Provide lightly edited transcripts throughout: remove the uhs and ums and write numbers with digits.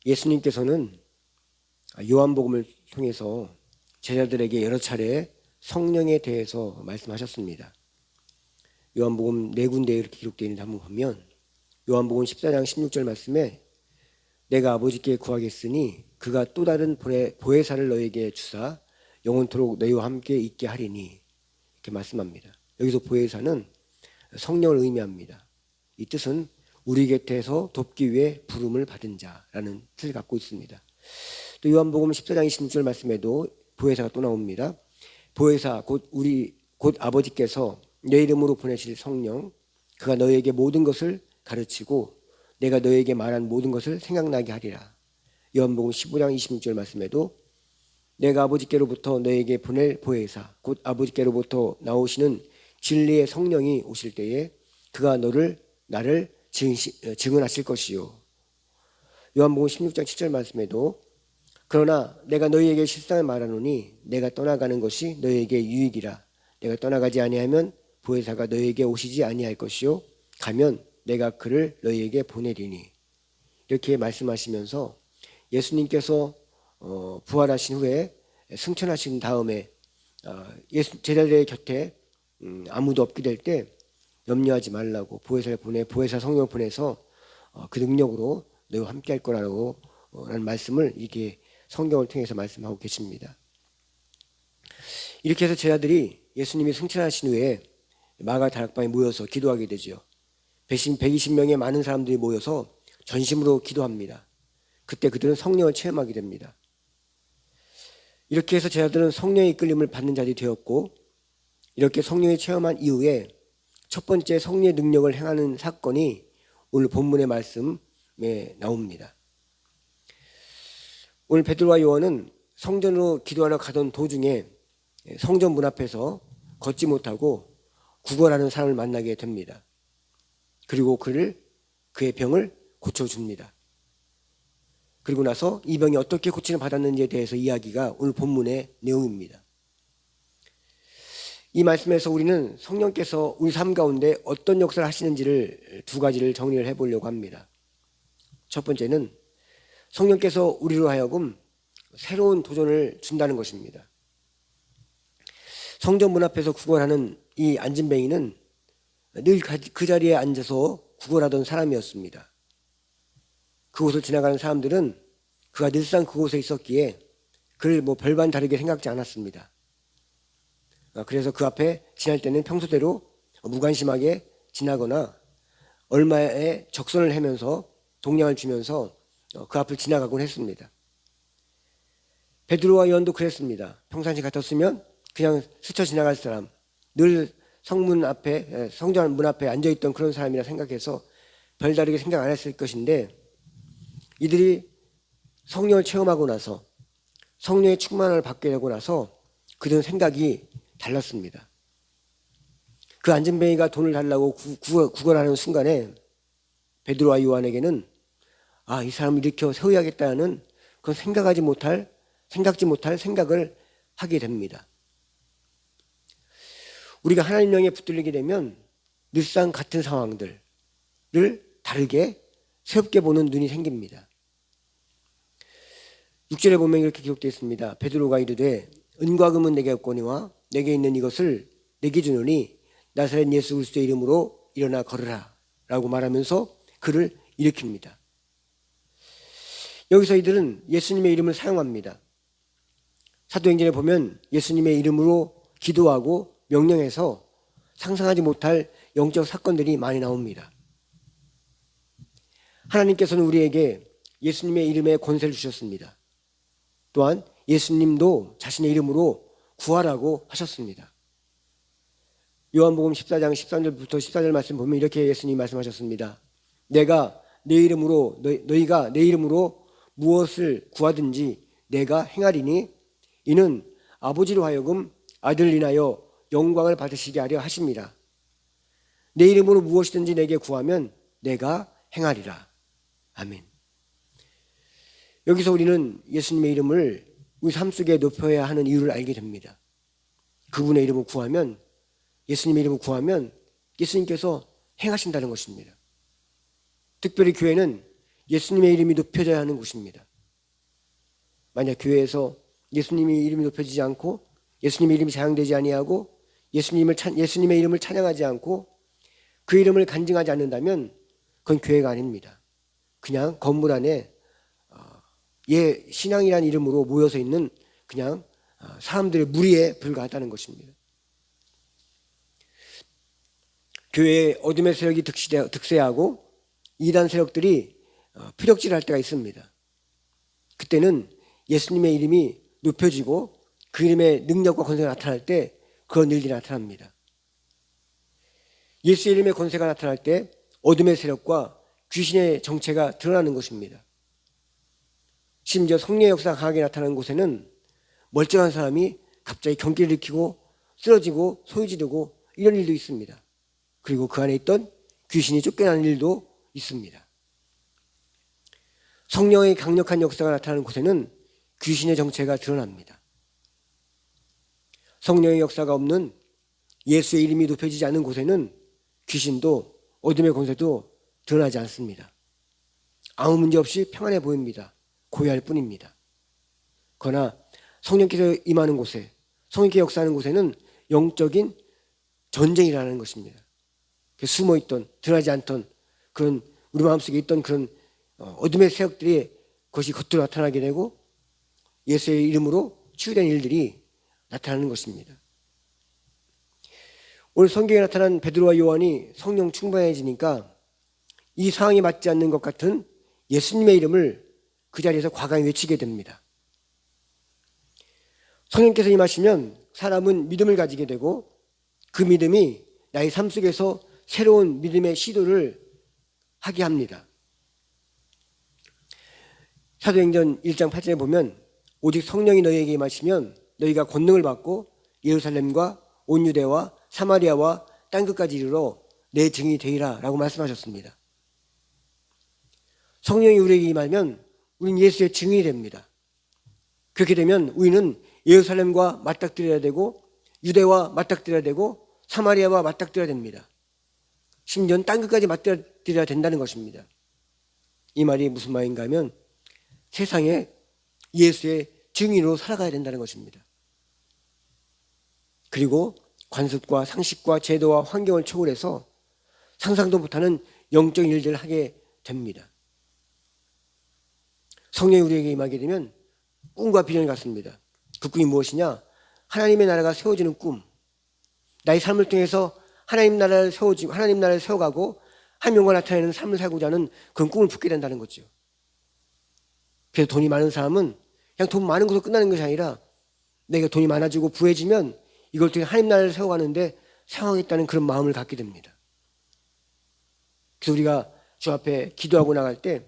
예수님께서는 요한복음을 통해서 제자들에게 여러 차례 성령에 대해서 말씀하셨습니다. 요한복음 4군데에 이렇게 기록되어 있는데 한번 보면 요한복음 14장 16절 말씀에 내가 아버지께 구하겠으니 그가 또 다른 보혜사를 너에게 주사 영원토록 너희와 함께 있게 하리니 이렇게 말씀합니다. 여기서 보혜사는 성령을 의미합니다. 이 뜻은 우리 곁에서 돕기 위해 부름을 받은 자라는 뜻을 갖고 있습니다. 또 요한복음 14장 26절 말씀에도 보혜사가 또 나옵니다. 보혜사 곧 아버지께서 내 이름으로 보내실 성령 그가 너에게 모든 것을 가르치고 내가 너에게 말한 모든 것을 생각나게 하리라. 요한복음 15장 26절 말씀에도 내가 아버지께로부터 너에게 보낼 보혜사 곧 아버지께로부터 나오시는 진리의 성령이 오실 때에 그가 나를 증언하실 것이요. 요한복음 16장 7절 말씀에도 그러나 내가 너희에게 실상을 말하노니 내가 떠나가는 것이 너희에게 유익이라. 내가 떠나가지 아니하면 보혜사가 너희에게 오시지 아니할 것이요 가면 내가 그를 너희에게 보내리니. 이렇게 말씀하시면서 예수님께서 부활하신 후에 승천하신 다음에 제자들의 곁에 아무도 없게 될 때 염려하지 말라고 보혜사 성령을 보내서 그 능력으로 너희와 함께 할 거라고 라는 말씀을 이렇게 성경을 통해서 말씀하고 계십니다. 이렇게 해서 제자들이 예수님이 승천하신 후에 마가 다락방에 모여서 기도하게 되죠. 120명의 많은 사람들이 모여서 전심으로 기도합니다. 그때 그들은 성령을 체험하게 됩니다. 이렇게 해서 제자들은 성령의 이끌림을 받는 자들이 되었고, 이렇게 성령을 체험한 이후에 첫 번째 성령의 능력을 행하는 사건이 오늘 본문의 말씀에 나옵니다. 오늘 베드로와 요한은 성전으로 기도하러 가던 도중에 성전 문 앞에서 걷지 못하고 구걸하는 사람을 만나게 됩니다. 그리고 그의 병을 고쳐줍니다. 그리고 나서 이 병이 어떻게 고침을 받았는지에 대해서 이야기가 오늘 본문의 내용입니다. 이 말씀에서 우리는 성령께서 우리 삶 가운데 어떤 역사를 하시는지를 두 가지를 정리를 해보려고 합니다. 첫 번째는 성령께서 우리로 하여금 새로운 도전을 준다는 것입니다. 성전 문 앞에서 구걸하는 이 안진뱅이는 늘 그 자리에 앉아서 구걸하던 사람이었습니다. 그곳을 지나가는 사람들은 그가 늘상 그곳에 있었기에 그를 별반 다르게 생각지 않았습니다. 그래서 그 앞에 지날 때는 평소대로 무관심하게 지나거나 얼마의 적선을 하면서 동량을 주면서 그 앞을 지나가곤 했습니다. 베드로와 요한도 그랬습니다. 평상시 같았으면 그냥 스쳐 지나갈 사람, 늘 성전 문 앞에 앉아있던 그런 사람이라 생각해서 별다르게 생각 안 했을 것인데, 이들이 성령을 체험하고 나서 성령의 충만을 받게 되고 나서 그들은 생각이 달랐습니다. 그 안진뱅이가 돈을 달라고 구걸하는 순간에 베드로와 요한에게는 이 사람을 일으켜 세워야겠다는 그런 생각지 못할 생각을 하게 됩니다. 우리가 하나님 영에 붙들리게 되면 늘상 같은 상황들을 다르게 새롭게 보는 눈이 생깁니다. 6절에 보면 이렇게 기록되어 있습니다. 베드로가 이르되 은과 금은 내게 없거니와 내게 있는 이것을 내게 주노니 나사렛 예수 그리스도의 이름으로 일어나 걸으라 라고 말하면서 그를 일으킵니다. 여기서 이들은 예수님의 이름을 사용합니다. 사도행전에 보면 예수님의 이름으로 기도하고 명령해서 상상하지 못할 영적 사건들이 많이 나옵니다. 하나님께서는 우리에게 예수님의 이름에 권세를 주셨습니다. 또한 예수님도 자신의 이름으로 구하라고 하셨습니다. 요한복음 14장 13절부터 14절 말씀 보면 이렇게 예수님이 말씀하셨습니다. 너희가 내 이름으로 무엇을 구하든지 내가 행하리니 이는 아버지로 하여금 아들을 인하여 영광을 받으시게 하려 하십니다. 내 이름으로 무엇이든지 내게 구하면 내가 행하리라. 아멘. 여기서 우리는 예수님의 이름을 우리 삶 속에 높여야 하는 이유를 알게 됩니다. 그분의 이름을 구하면, 예수님의 이름을 구하면 예수님께서 행하신다는 것입니다. 특별히 교회는 예수님의 이름이 높여져야 하는 곳입니다. 만약 교회에서 예수님의 이름이 높여지지 않고 예수님의 이름이 자양되지 아니하고 예수님의 이름을 찬양하지 않고 그 이름을 간증하지 않는다면 그건 교회가 아닙니다. 그냥 건물 안에 신앙이라는 이름으로 모여서 있는 그냥 사람들의 무리에 불과하다는 것입니다. 교회에 어둠의 세력이 득세하고 이단 세력들이 피력질할 때가 있습니다. 그때는 예수님의 이름이 높여지고 그 이름의 능력과 권세가 나타날 때 그런 일들이 나타납니다. 예수의 이름의 권세가 나타날 때 어둠의 세력과 귀신의 정체가 드러나는 것입니다. 심지어 성령의 역사가 강하게 나타나는 곳에는 멀쩡한 사람이 갑자기 경기를 일으키고 쓰러지고 소리 지르고 이런 일도 있습니다. 그리고 그 안에 있던 귀신이 쫓겨나는 일도 있습니다. 성령의 강력한 역사가 나타나는 곳에는 귀신의 정체가 드러납니다. 성령의 역사가 없는 예수의 이름이 높여지지 않은 곳에는 귀신도 어둠의 권세도 드러나지 않습니다. 아무 문제 없이 평안해 보입니다. 고요할 뿐입니다. 그러나 성령께서 임하는 곳에, 성령께서 역사하는 곳에는 영적인 전쟁이라는 것입니다. 숨어있던, 드러나지 않던 그런 우리 마음속에 있던 그런 어둠의 세력들이 그것이 겉으로 나타나게 되고 예수의 이름으로 치유된 일들이 나타나는 것입니다. 오늘 성경에 나타난 베드로와 요한이 성령 충만해지니까 이 상황에 맞지 않는 것 같은 예수님의 이름을 그 자리에서 과감히 외치게 됩니다. 성령께서 임하시면 사람은 믿음을 가지게 되고 그 믿음이 나의 삶 속에서 새로운 믿음의 시도를 하게 합니다. 사도행전 1장 8절에 보면 오직 성령이 너희에게 임하시면 너희가 권능을 받고 예루살렘과 온 유대와 사마리아와 땅끝까지 이르러 내 증인이 되리라 라고 말씀하셨습니다. 성령이 우리에게 임하면 우리는 예수의 증인이 됩니다. 그렇게 되면 우리는 예루살렘과 맞닥뜨려야 되고 유대와 맞닥뜨려야 되고 사마리아와 맞닥뜨려야 됩니다. 심지어는 땅끝까지 맞닥뜨려야 된다는 것입니다. 이 말이 무슨 말인가 하면 세상에 예수의 증인으로 살아가야 된다는 것입니다. 그리고 관습과 상식과 제도와 환경을 초월해서 상상도 못하는 영적인 일들을 하게 됩니다. 성령이 우리에게 임하게 되면 꿈과 비전을 갖습니다. 그 꿈이 무엇이냐? 하나님의 나라가 세워지는 꿈. 나의 삶을 통해서 하나님 나라를 세워가고 하나님과 나타내는 삶을 살고자 하는 그런 꿈을 품게 된다는 거죠. 그래서 돈이 많은 사람은 그냥 돈 많은 것으로 끝나는 것이 아니라 내가 돈이 많아지고 부해지면 이걸 통해 하나님 나라를 세워가는데 사용하겠다는 그런 마음을 갖게 됩니다. 그래서 우리가 주 앞에 기도하고 나갈 때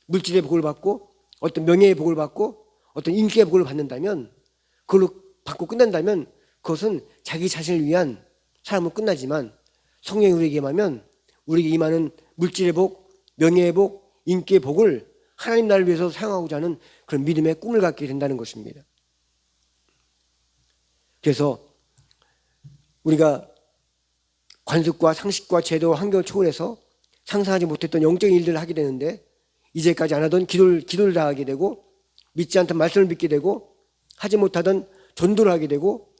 물질의 복을 받고 어떤 명예의 복을 받고 어떤 인기의 복을 받는다면 그걸로 받고 끝난다면 그것은 자기 자신을 위한 삶으로 끝나지만 성령이 우리에게 임하면 우리에게 임하는 물질의 복, 명예의 복, 인기의 복을 하나님 나라를 위해서 사용하고자 하는 그런 믿음의 꿈을 갖게 된다는 것입니다. 그래서 우리가 관습과 상식과 제도와 환경을 초월해서 상상하지 못했던 영적인 일들을 하게 되는데 이제까지 안 하던 기도를 다 하게 되고 믿지 않던 말씀을 믿게 되고 하지 못하던 전도를 하게 되고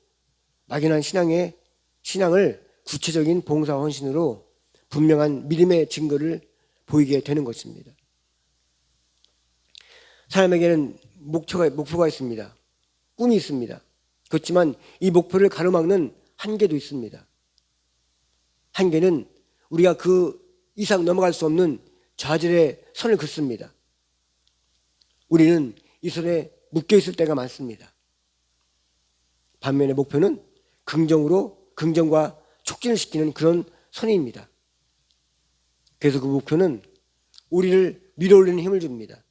막연한 신앙을 구체적인 봉사와 헌신으로 분명한 믿음의 증거를 보이게 되는 것입니다. 사람에게는 목표가 있습니다. 꿈이 있습니다. 그렇지만 이 목표를 가로막는 한계도 있습니다. 한계는 우리가 그 이상 넘어갈 수 없는 좌절의 선을 긋습니다. 우리는 이 선에 묶여 있을 때가 많습니다. 반면에 목표는 긍정과 촉진을 시키는 그런 선입니다. 그래서 그 목표는 우리를 밀어올리는 힘을 줍니다.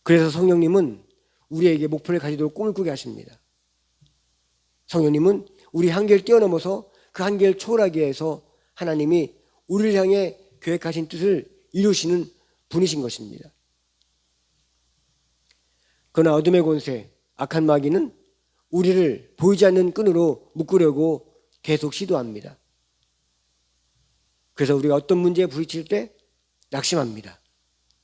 그래서 성령님은 우리에게 목표를 가지도록 꿈을 꾸게 하십니다. 성령님은 우리 한계를 뛰어넘어서 그 한계를 초월하기 위해서 하나님이 우리를 향해 계획하신 뜻을 이루시는 분이신 것입니다. 그러나 어둠의 권세, 악한 마귀는 우리를 보이지 않는 끈으로 묶으려고 계속 시도합니다. 그래서 우리가 어떤 문제에 부딪힐 때 낙심합니다.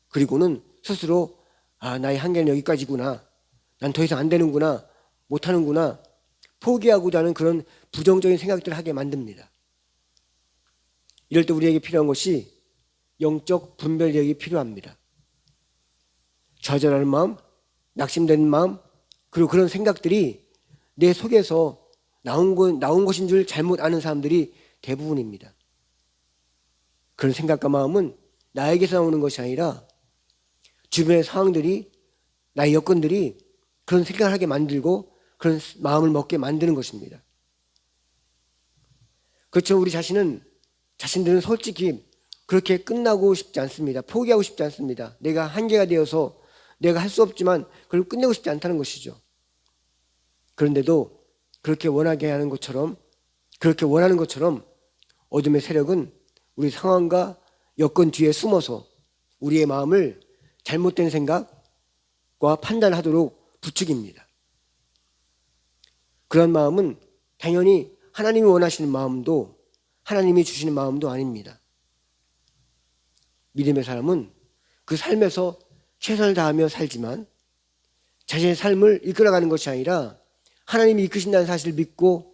그리고는 스스로 나의 한계는 여기까지구나. 난 더 이상 안 되는구나. 못하는구나. 포기하고자 하는 그런 부정적인 생각들을 하게 만듭니다. 이럴 때 우리에게 필요한 것이 영적 분별력이 필요합니다. 좌절하는 마음, 낙심되는 마음, 그리고 그런 생각들이 내 속에서 나온 것인 줄 잘못 아는 사람들이 대부분입니다. 그런 생각과 마음은 나에게서 나오는 것이 아니라 주변의 상황들이, 나의 여건들이 그런 생각을 하게 만들고 그런 마음을 먹게 만드는 것입니다. 그렇죠. 우리 자신들은 솔직히 그렇게 끝나고 싶지 않습니다. 포기하고 싶지 않습니다. 내가 한계가 되어서 내가 할 수 없지만 그걸 끝내고 싶지 않다는 것이죠. 그런데도 그렇게 원하는 것처럼 어둠의 세력은 우리 상황과 여건 뒤에 숨어서 우리의 마음을 잘못된 생각과 판단하도록 부추깁니다. 그런 마음은 당연히 하나님이 원하시는 마음도 하나님이 주시는 마음도 아닙니다. 믿음의 사람은 그 삶에서 최선을 다하며 살지만 자신의 삶을 이끌어가는 것이 아니라 하나님이 이끄신다는 사실을 믿고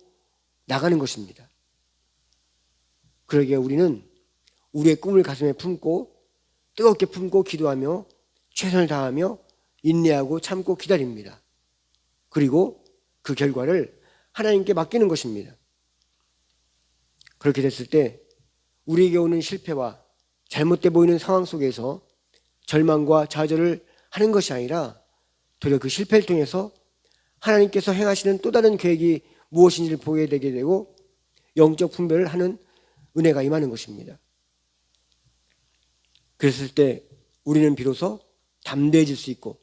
나가는 것입니다. 그러기에 우리는 우리의 꿈을 가슴에 품고 뜨겁게 품고 기도하며 최선을 다하며 인내하고 참고 기다립니다. 그리고 그 결과를 하나님께 맡기는 것입니다. 그렇게 됐을 때 우리에게 오는 실패와 잘못돼 보이는 상황 속에서 절망과 좌절을 하는 것이 아니라 도리어 그 실패를 통해서 하나님께서 행하시는 또 다른 계획이 무엇인지를 보게 되게 되고 영적 분별을 하는 은혜가 임하는 것입니다. 그랬을 때 우리는 비로소 담대해질 수 있고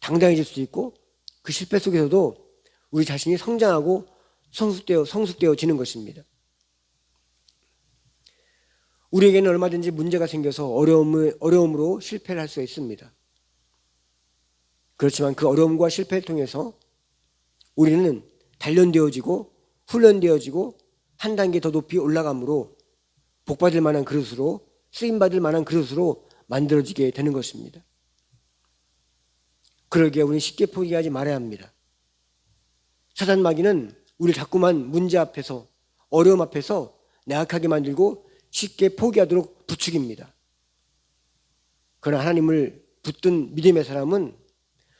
당당해질 수 있고 그 실패 속에서도 우리 자신이 성장하고 성숙되어지는 것입니다. 우리에게는 얼마든지 문제가 생겨서 어려움으로 실패를 할 수 있습니다. 그렇지만 그 어려움과 실패를 통해서 우리는 단련되어지고 훈련되어지고 한 단계 더 높이 올라감으로 복받을 만한 그릇으로 쓰임받을 만한 그릇으로 만들어지게 되는 것입니다. 그러기에 우리는 쉽게 포기하지 말아야 합니다. 사단 마귀는 우리를 자꾸만 문제 앞에서 어려움 앞에서 나약하게 만들고 쉽게 포기하도록 부추깁니다. 그러나 하나님을 붙든 믿음의 사람은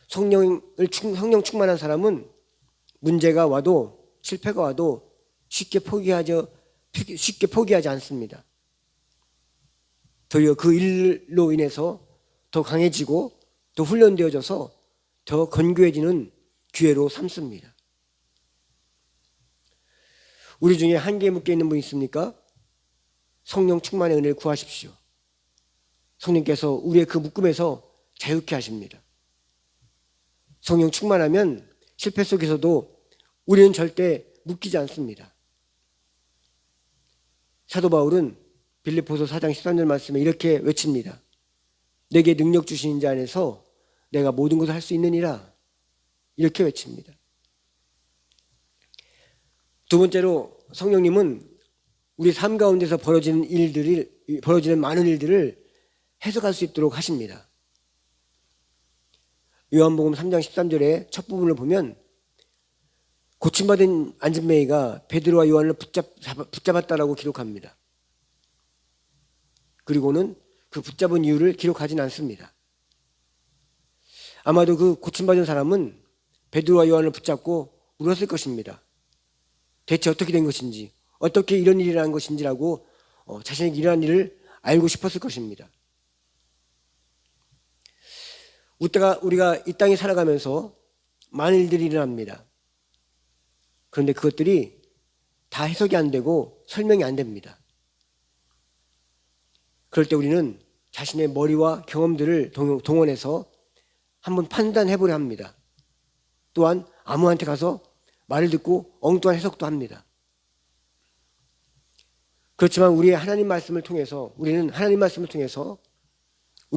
성령 충만한 사람은 문제가 와도 실패가 와도 쉽게 포기하지 않습니다. 도리어 그 일로 인해서 더 강해지고 더 훈련되어져서 더 건교해지는 기회로 삼습니다. 우리 중에 한계에 묶여 있는 분 있습니까? 성령 충만의 은혜를 구하십시오. 성령께서 우리의 그 묶음에서 자유케 하십니다. 성령 충만하면 실패 속에서도 우리는 절대 묶이지 않습니다. 사도 바울은 빌립보서 4장 13절 말씀에 이렇게 외칩니다. 내게 능력 주신 자 안에서 내가 모든 것을 할 수 있느니라. 이렇게 외칩니다. 두 번째로 성령님은 우리 삶 가운데서 벌어지는 많은 일들을 해석할 수 있도록 하십니다. 요한복음 3장 13절의 첫 부분을 보면 고침받은 안진뱅이가 베드로와 요한을 붙잡았다라고 기록합니다. 그리고는 그 붙잡은 이유를 기록하진 않습니다. 아마도 그 고침받은 사람은 베드로와 요한을 붙잡고 물었을 것입니다. 대체 어떻게 된 것인지, 어떻게 이런 일이 일어난 것인지라고 자신에게 일어난 일을 알고 싶었을 것입니다. 우리가 이 땅에 살아가면서 많은 일들이 일어납니다. 그런데 그것들이 다 해석이 안 되고 설명이 안 됩니다. 그럴 때 우리는 자신의 머리와 경험들을 동원해서 한번 판단해 보려 합니다. 또한 아무한테 가서 말을 듣고 엉뚱한 해석도 합니다. 그렇지만 우리는 하나님 말씀을 통해서 우리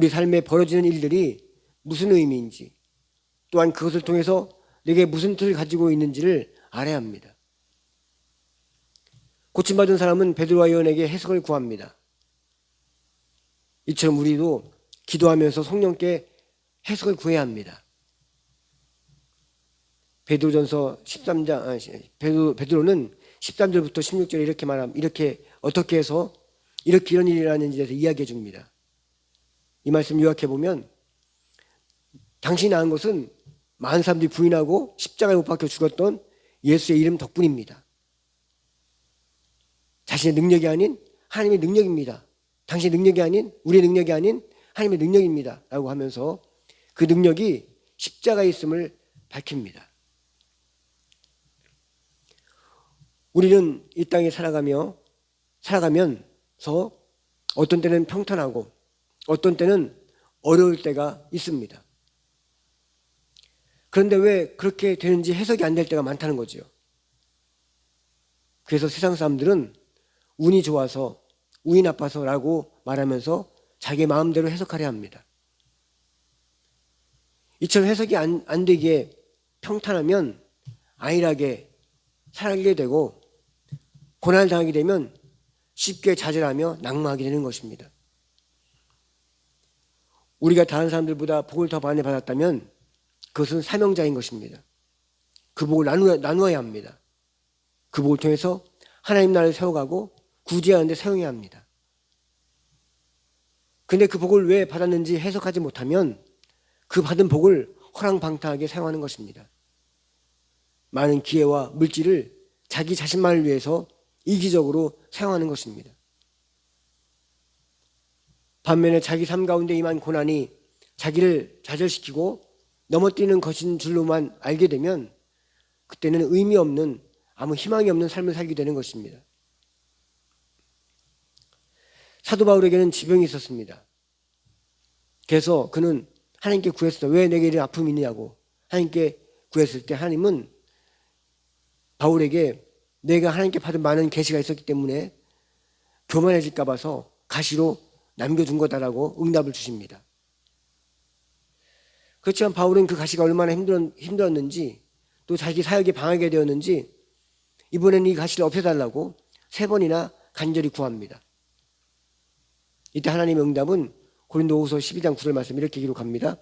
삶에 벌어지는 일들이 무슨 의미인지, 또한 그것을 통해서 내게 무슨 뜻을 가지고 있는지를 알아야 합니다. 고침받은 사람은 베드로와 요한에게 해석을 구합니다. 이처럼 우리도 기도하면서 성령께 해석을 구해야 합니다. 베드로전서 13장 베드로는 13절부터 16절에 이렇게 말함, 이렇게 어떻게 해서 이렇게 이런 일이 일어났는지에 대해서 이야기해 줍니다. 이 말씀 요약해 보면, 당신이 낳은 것은 많은 사람들이 부인하고 십자가에 못 박혀 죽었던 예수의 이름 덕분입니다. 자신의 능력이 아닌 하나님의 능력입니다. 당신의 능력이 아닌, 우리의 능력이 아닌 하나님의 능력입니다 라고 하면서 그 능력이 십자가에 있음을 밝힙니다. 우리는 이 땅에 살아가면서 어떤 때는 평탄하고 어떤 때는 어려울 때가 있습니다. 그런데 왜 그렇게 되는지 해석이 안 될 때가 많다는 거죠. 그래서 세상 사람들은 운이 좋아서, 운이 나빠서 라고 말하면서 자기 마음대로 해석하려 합니다. 이처럼 해석이 안 되기에 평탄하면 안일하게 살게 되고, 고난을 당하게 되면 쉽게 좌절하며 낙마하게 되는 것입니다. 우리가 다른 사람들보다 복을 더 많이 받았다면 그것은 사명자인 것입니다. 그 복을 나누어야 합니다. 그 복을 통해서 하나님 나라를 세워가고 구제하는 데 사용해야 합니다. 근데 그 복을 왜 받았는지 해석하지 못하면 그 받은 복을 허랑방탕하게 사용하는 것입니다. 많은 기회와 물질을 자기 자신만을 위해서 이기적으로 사용하는 것입니다. 반면에 자기 삶 가운데 임한 고난이 자기를 좌절시키고 넘어뜨리는 것인 줄로만 알게 되면 그때는 의미 없는, 아무 희망이 없는 삶을 살게 되는 것입니다. 사도 바울에게는 지병이 있었습니다. 그래서 그는 하나님께 구했어요. 왜 내게 이런 아픔이 있느냐고 하나님께 구했을 때 하나님은 바울에게 내가 하나님께 받은 많은 계시가 있었기 때문에 교만해질까 봐서 가시로 남겨둔 거다라고 응답을 주십니다. 그렇지만 바울은 그 가시가 얼마나 힘들었는지, 또 자기 사역에 방하게 되었는지 이번에는 이 가시를 없애달라고 3번이나 간절히 구합니다. 이때 하나님의 응답은 고린도후서 12장 9절 말씀 이렇게 기록합니다.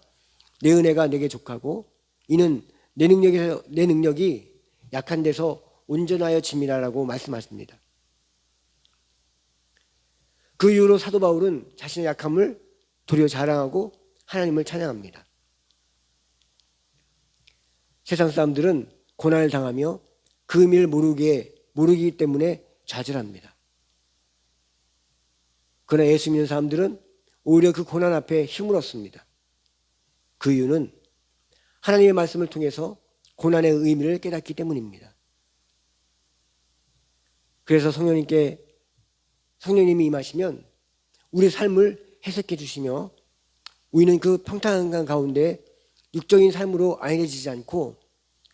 내 은혜가 내게 족하고 이는 내 능력이 약한 데서 온전하여 짐이라라고 말씀하십니다. 그 이후로 사도 바울은 자신의 약함을 도리어 자랑하고 하나님을 찬양합니다. 세상 사람들은 고난을 당하며 그 의미를 모르기 때문에 좌절합니다. 그러나 예수 믿는 사람들은 오히려 그 고난 앞에 힘을 얻습니다. 그 이유는 하나님의 말씀을 통해서 고난의 의미를 깨닫기 때문입니다. 그래서 성령님이 임하시면 우리 삶을 해석해 주시며 우리는 그 평탄한 가운데 육적인 삶으로 안일해지지 않고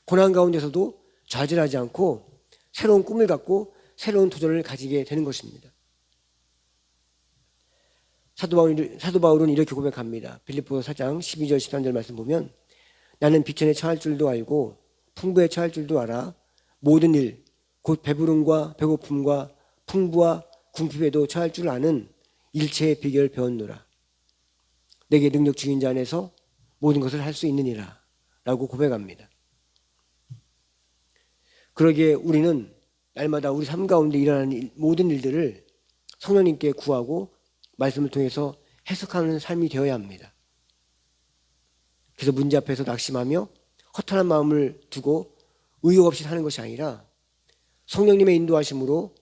고난 가운데서도 좌절하지 않고 새로운 꿈을 갖고 새로운 도전을 가지게 되는 것입니다. 사도 바울은 이렇게 고백합니다. 빌립보서 4장 12절 13절 말씀 보면 나는 비천에 처할 줄도 알고 풍부에 처할 줄도 알아 모든 일 곧 배부름과 배고픔과 풍부와 궁핍에도 처할 줄 아는 일체의 비결을 배웠노라. 내게 능력 주인 자 안에서 모든 것을 할 수 있느니라 라고 고백합니다. 그러기에 우리는 날마다 우리 삶 가운데 일어나는 모든 일들을 성령님께 구하고 말씀을 통해서 해석하는 삶이 되어야 합니다. 그래서 문제 앞에서 낙심하며 허탄한 마음을 두고 의욕 없이 사는 것이 아니라 성령님의 인도하심으로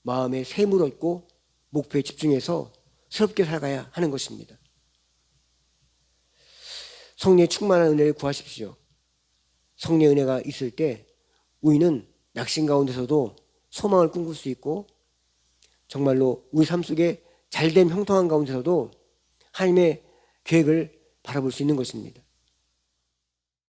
마음에 샘을 얻고 목표에 집중해서 새롭게 살아가야 하는 것입니다. 성령의 충만한 은혜를 구하십시오. 성령의 은혜가 있을 때 우리는 낙심 가운데서도 소망을 꿈꿀 수 있고 정말로 우리 삶 속에 잘된 형통한 가운데서도 하나님의 계획을 바라볼 수 있는 것입니다.